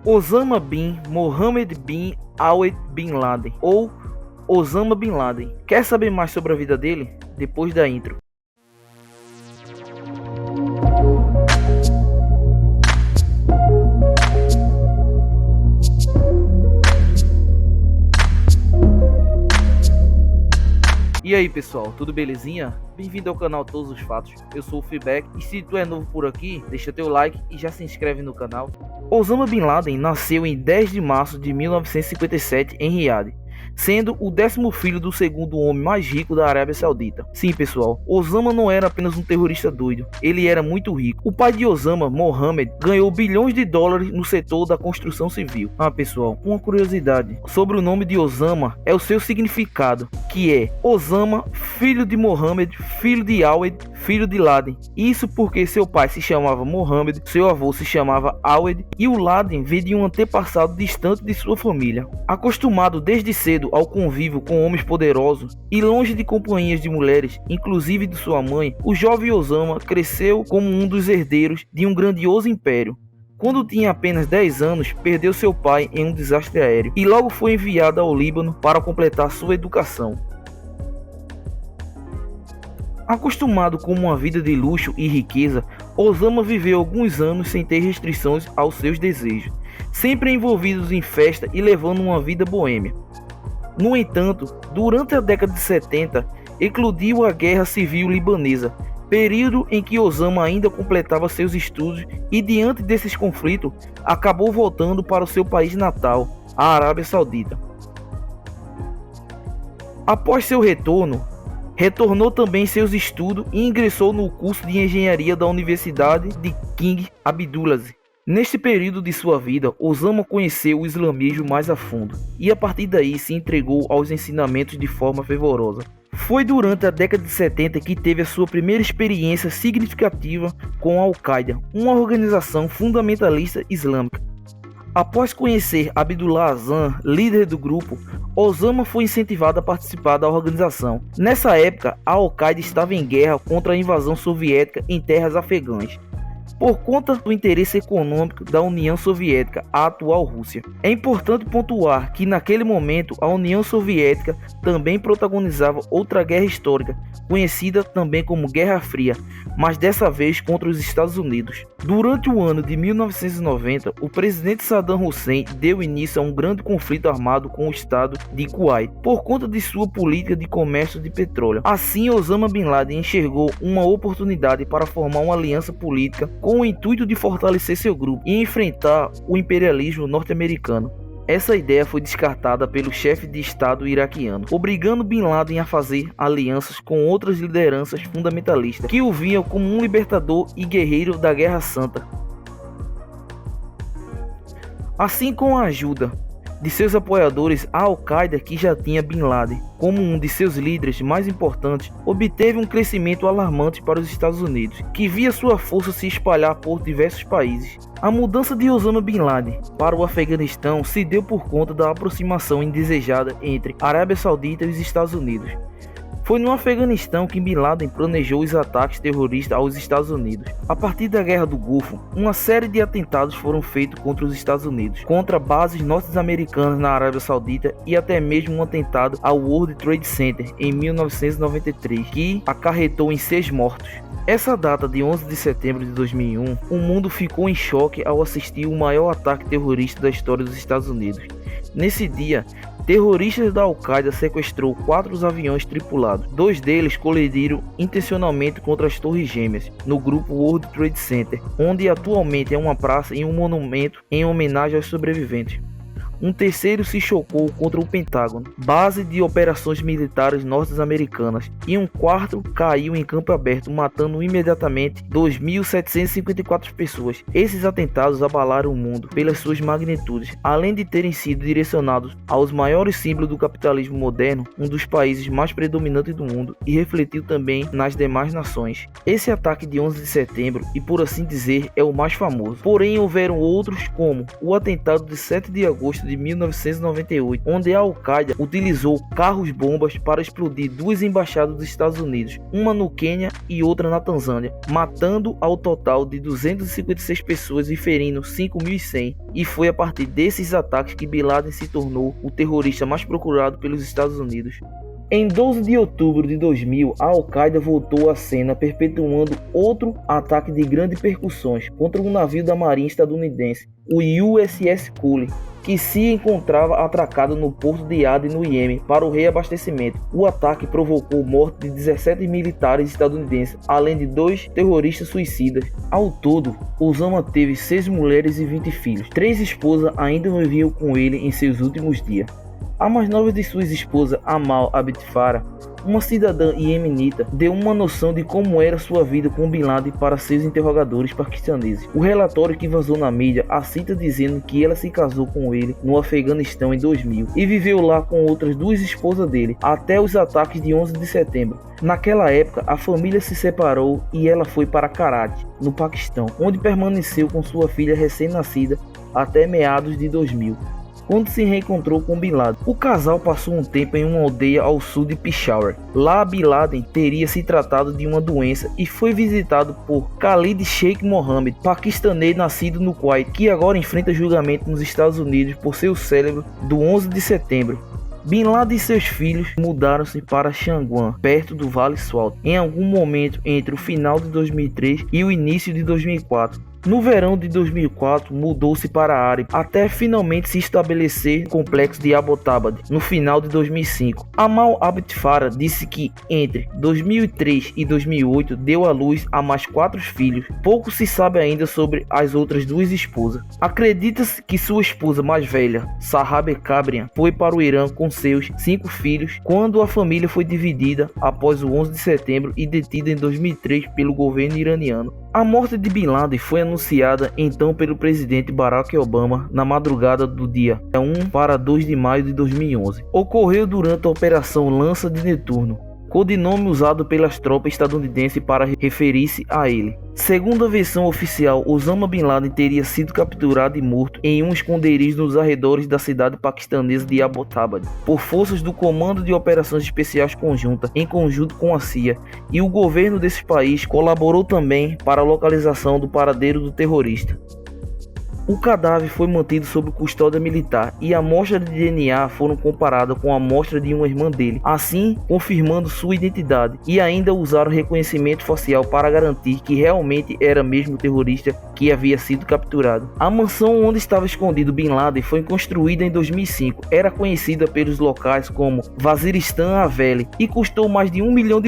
Osama bin Mohammed bin Awed bin Laden, ou Osama Bin Laden. Quer saber mais sobre a vida dele? Depois da intro. E aí pessoal, tudo belezinha? Bem-vindo ao canal Todos os Fatos, eu sou o Feedback e se tu é novo por aqui, deixa teu like e já se inscreve no canal. Osama Bin Laden nasceu em 10 de março de 1957 em Riad, sendo o 10º filho do segundo homem mais rico da Arábia Saudita. Sim pessoal, Osama não era apenas um terrorista doido, ele era muito rico. O pai de Osama, Mohammed, ganhou bilhões de dólares no setor da construção civil. Pessoal, uma curiosidade sobre o nome de Osama é o seu significado, que é Osama, filho de Mohammed, filho de Awed, filho de Laden. Isso porque seu pai se chamava Mohammed, seu avô se chamava Awed e o Laden veio de um antepassado distante de sua família. Acostumado desde cedo ao convívio com homens poderosos e longe de companhias de mulheres, inclusive de sua mãe, o jovem Osama cresceu como um dos herdeiros de um grandioso império. Quando tinha apenas 10 anos, perdeu seu pai em um desastre aéreo e logo foi enviado ao Líbano para completar sua educação. Acostumado com uma vida de luxo e riqueza, Osama viveu alguns anos sem ter restrições aos seus desejos, sempre envolvidos em festa e levando uma vida boêmia. No entanto, durante a década de 70, eclodiu a Guerra Civil Libanesa, período em que Osama ainda completava seus estudos e, diante desses conflitos, acabou voltando para o seu país natal, a Arábia Saudita. Após seu retornou também seus estudos e ingressou no curso de engenharia da Universidade de King Abdulaziz. Neste período de sua vida, Osama conheceu o islamismo mais a fundo e a partir daí se entregou aos ensinamentos de forma fervorosa. Foi durante a década de 70 que teve a sua primeira experiência significativa com a Al-Qaeda, uma organização fundamentalista islâmica. Após conhecer Abdullah Azam, líder do grupo, Osama foi incentivado a participar da organização. Nessa época, a Al-Qaeda estava em guerra contra a invasão soviética em terras afegãs, por conta do interesse econômico da União Soviética, a atual Rússia. É importante pontuar que naquele momento a União Soviética também protagonizava outra guerra histórica, conhecida também como Guerra Fria, mas dessa vez contra os Estados Unidos. Durante o ano de 1990, o presidente Saddam Hussein deu início a um grande conflito armado com o estado de Kuwait, por conta de sua política de comércio de petróleo. Assim, Osama Bin Laden enxergou uma oportunidade para formar uma aliança política com o intuito de fortalecer seu grupo e enfrentar o imperialismo norte-americano. Essa ideia foi descartada pelo chefe de estado iraquiano, obrigando Bin Laden a fazer alianças com outras lideranças fundamentalistas que o viam como um libertador e guerreiro da Guerra Santa. Assim, com a ajuda de seus apoiadores, a Al-Qaeda, que já tinha Bin Laden como um de seus líderes mais importantes, obteve um crescimento alarmante para os Estados Unidos, que via sua força se espalhar por diversos países. A mudança de Osama Bin Laden para o Afeganistão se deu por conta da aproximação indesejada entre a Arábia Saudita e os Estados Unidos. Foi no Afeganistão que Bin Laden planejou os ataques terroristas aos Estados Unidos. A partir da Guerra do Golfo, uma série de atentados foram feitos contra os Estados Unidos, contra bases norte-americanas na Arábia Saudita e até mesmo um atentado ao World Trade Center em 1993, que acarretou em 6 mortos. Essa data de 11 de setembro de 2001, o mundo ficou em choque ao assistir o maior ataque terrorista da história dos Estados Unidos. Nesse dia, terroristas da Al-Qaeda sequestrou 4 aviões tripulados. 2 deles colidiram intencionalmente contra as Torres Gêmeas, no grupo World Trade Center, onde atualmente é uma praça e um monumento em homenagem aos sobreviventes. Um terceiro se chocou contra o Pentágono, base de operações militares norte-americanas, e um quarto caiu em campo aberto, matando imediatamente 2.754 pessoas. Esses atentados abalaram o mundo pelas suas magnitudes, além de terem sido direcionados aos maiores símbolos do capitalismo moderno, um dos países mais predominantes do mundo, e refletiu também nas demais nações. Esse ataque de 11 de setembro, e por assim dizer, é o mais famoso. Porém, houveram outros, como o atentado de 7 de agosto de 1998, onde a Al-Qaeda utilizou carros-bombas para explodir duas embaixadas dos Estados Unidos, uma no Quênia e outra na Tanzânia, matando ao total de 256 pessoas e ferindo 5.100. E foi a partir desses ataques que Bin Laden se tornou o terrorista mais procurado pelos Estados Unidos. Em 12 de outubro de 2000, a Al-Qaeda voltou à cena, perpetuando outro ataque de grandes repercussões contra um navio da marinha estadunidense, o USS Cullen, que se encontrava atracado no porto de Aden, no Iêmen, para o reabastecimento. O ataque provocou a morte de 17 militares estadunidenses, além de 2 terroristas suicidas. Ao todo, Osama teve 6 mulheres e 20 filhos. 3 esposas ainda viviam com ele em seus últimos dias. A mais nova de suas esposas, Amal Abd Farah, uma cidadã iemenita, deu uma noção de como era sua vida com Bin Laden para seus interrogadores paquistaneses. O relatório que vazou na mídia a cita dizendo que ela se casou com ele no Afeganistão em 2000 e viveu lá com outras 2 esposas dele, até os ataques de 11 de setembro. Naquela época, a família se separou e ela foi para Karachi, no Paquistão, onde permaneceu com sua filha recém-nascida até meados de 2000. Quando se reencontrou com Bin Laden. O casal passou um tempo em uma aldeia ao sul de Peshawar. Lá, Bin Laden teria se tratado de uma doença e foi visitado por Khalid Sheikh Mohammed, paquistanês nascido no Kuwait, que agora enfrenta julgamento nos Estados Unidos por seu cérebro do 11 de setembro. Bin Laden e seus filhos mudaram-se para Shangwan, perto do Vale Swat, em algum momento entre o final de 2003 e o início de 2004. No verão de 2004, mudou-se para Areb, até finalmente se estabelecer no complexo de Abbottabad, no final de 2005. Amal Abd Farah disse que entre 2003 e 2008 deu à luz a mais 4 filhos. Pouco se sabe ainda sobre as outras 2 esposas. Acredita-se que sua esposa mais velha, Sahab Kabrian, foi para o Irã com seus 5 filhos quando a família foi dividida após o 11 de setembro e detida em 2003 pelo governo iraniano. A morte de Bin Laden foi anunciada então pelo presidente Barack Obama na madrugada do dia 1 para 2 de maio de 2011. Ocorreu durante a Operação Lança de Netuno, codinome usado pelas tropas estadunidenses para referir-se a ele. Segundo a versão oficial, Osama Bin Laden teria sido capturado e morto em um esconderijo nos arredores da cidade paquistanesa de Abbottabad por forças do Comando de Operações Especiais Conjunta, em conjunto com a CIA, e o governo desse país colaborou também para a localização do paradeiro do terrorista. O cadáver foi mantido sob custódia militar e a amostra de DNA foram comparadas com a amostra de uma irmã dele, assim confirmando sua identidade, e ainda usaram reconhecimento facial para garantir que realmente era mesmo o terrorista que havia sido capturado. A mansão onde estava escondido Bin Laden foi construída em 2005, era conhecida pelos locais como Waziristan Haveli e custou mais de $1 milhão.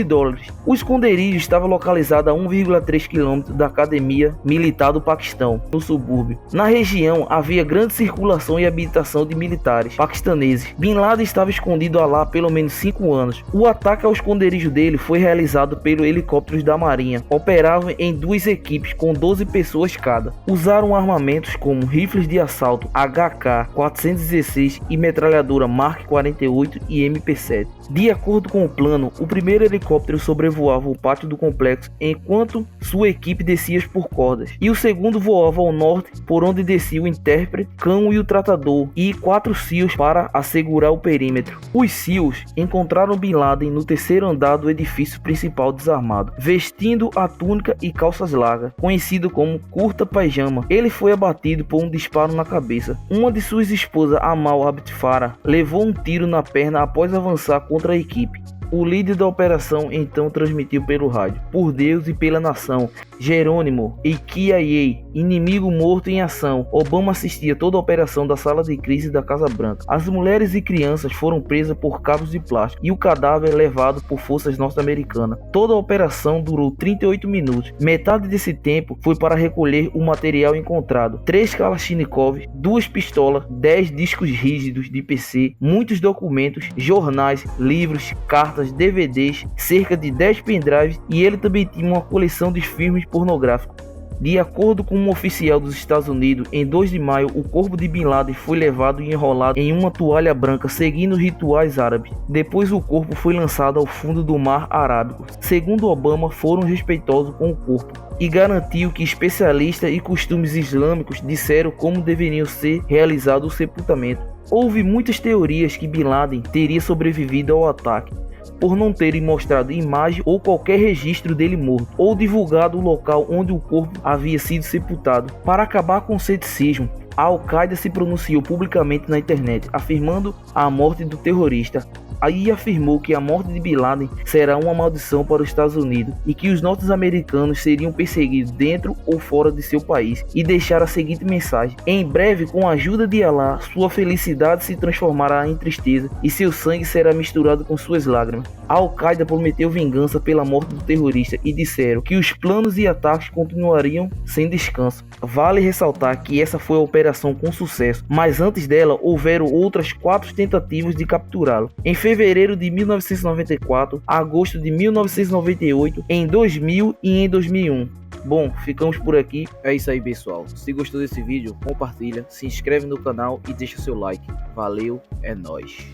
O esconderijo estava localizado a 1,3 km da Academia Militar do Paquistão, no subúrbio. Na região havia grande circulação e habitação de militares paquistaneses. Bin Laden estava escondido lá há pelo menos 5 anos. O ataque ao esconderijo dele foi realizado pelos helicópteros da Marinha. Operavam em 2 equipes com 12 pessoas cada. Usaram armamentos como rifles de assalto HK-416 e metralhadora Mark 48 e MP7. De acordo com o plano, o primeiro helicóptero sobrevoava o pátio do complexo enquanto sua equipe descia por cordas, e o segundo voava ao norte, por onde descia o intérprete, cão e o tratador, e 4 SEALs para assegurar o perímetro. Os SEALs encontraram Bin Laden no 3º andar do edifício principal desarmado, vestindo a túnica e calças largas, conhecido como curta pijama. Ele foi abatido por um disparo na cabeça. Uma de suas esposas, Amal Abd Farah, levou um tiro na perna após avançar contra a equipe. O líder da operação então transmitiu pelo rádio: "Por Deus e pela nação, Jerônimo e KIA, inimigo morto em ação." Obama assistia toda a operação da sala de crise da Casa Branca. As mulheres e crianças foram presas por cabos de plástico e o cadáver levado por forças norte-americanas. Toda a operação durou 38 minutos. Metade desse tempo foi para recolher o material encontrado: 3 Kalashnikov, 2 pistolas, 10 discos rígidos de PC, muitos documentos, jornais, livros, cartas, DVDs, cerca de 10 pendrives, e ele também tinha uma coleção de filmes pornográficos. De acordo com um oficial dos Estados Unidos, em 2 de maio o corpo de Bin Laden foi levado e enrolado em uma toalha branca seguindo rituais árabes. Depois o corpo foi lançado ao fundo do mar Arábico. Segundo Obama, foram respeitosos com o corpo e garantiu que especialistas e costumes islâmicos disseram como deveriam ser realizado o sepultamento. Houve muitas teorias que Bin Laden teria sobrevivido ao ataque, por não terem mostrado imagem ou qualquer registro dele morto, ou divulgado o local onde o corpo havia sido sepultado. Para acabar com o ceticismo, a Al-Qaeda se pronunciou publicamente na internet, afirmando a morte do terrorista. Aí afirmou que a morte de Bin Laden será uma maldição para os Estados Unidos e que os norte-americanos seriam perseguidos dentro ou fora de seu país, e deixar a seguinte mensagem: em breve, com a ajuda de Allah, sua felicidade se transformará em tristeza e seu sangue será misturado com suas lágrimas. A Al-Qaeda prometeu vingança pela morte do terrorista e disseram que os planos e ataques continuariam sem descanso. Vale ressaltar que essa foi a operação com sucesso, mas antes dela houveram outras 4 tentativas de capturá-lo. Em fevereiro de 1994, agosto de 1998, em 2000 e em 2001. Bom, ficamos por aqui. É isso aí, pessoal. Se gostou desse vídeo, compartilha, se inscreve no canal e deixa seu like. Valeu, é nóis.